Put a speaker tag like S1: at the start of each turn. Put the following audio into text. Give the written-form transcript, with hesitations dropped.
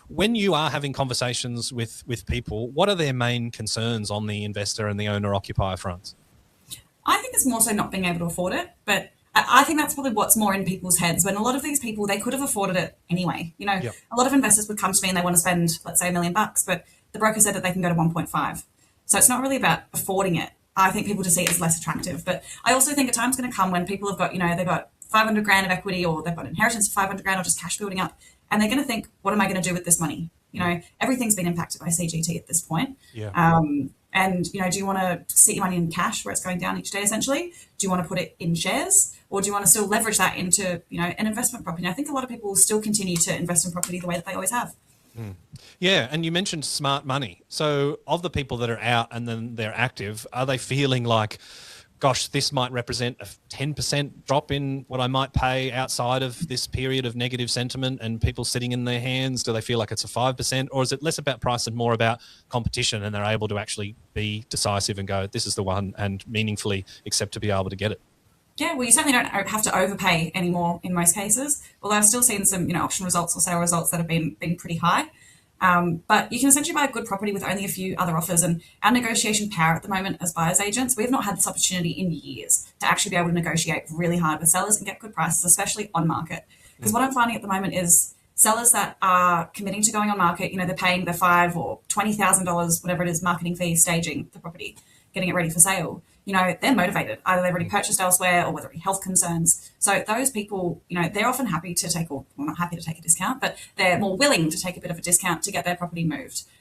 S1: when you are having conversations with people, what are their main concerns on the investor and the owner-occupier fronts?
S2: I think it's more so not being able to afford it, but I think that's probably what's more in people's heads. When a lot of these people, they could have afforded it anyway.
S1: Yep.
S2: A lot of investors would come to me and they want to spend, let's say, $1 million, but the broker said that they can go to 1.5. So it's not really about affording it. I think people just see it as less attractive. But I also think a time's going to come when people have got, they've got 500 grand of equity, or they've got inheritance of 500 grand, or just cash building up, and they're going to think, what am I going to do with this money? Everything's been impacted by CGT at this point.
S1: Yeah.
S2: And, do you want to sit your money in cash where it's going down each day, essentially? Do you want to put it in shares? Or do you want to still leverage that into, an investment property? And I think a lot of people will still continue to invest in property the way that they always have.
S1: Yeah, and you mentioned smart money. So of the people that are out and then they're active, are they feeling like, gosh, this might represent a 10% drop in what I might pay outside of this period of negative sentiment and people sitting in their hands? Do they feel like it's a 5%? Or is it less about price and more about competition, and they're able to actually be decisive and go, this is the one, and meaningfully accept to be able to get it?
S2: Yeah, well, you certainly don't have to overpay anymore in most cases, although I've still seen some, auction results or sale results that have been pretty high. But you can essentially buy a good property with only a few other offers, and our negotiation power at the moment as buyers agents, we have not had this opportunity in years to actually be able to negotiate really hard with sellers and get good prices, especially on market. Because what I'm finding at the moment is sellers that are committing to going on market, they're paying the $5,000 or $20,000, whatever it is, marketing fees, staging the property, getting it ready for sale. They're motivated. Either they've already purchased elsewhere, or whether it be health concerns. So those people, they're often happy to take, or well, not happy to take a discount, but they're more willing to take a bit of a discount to get their property moved.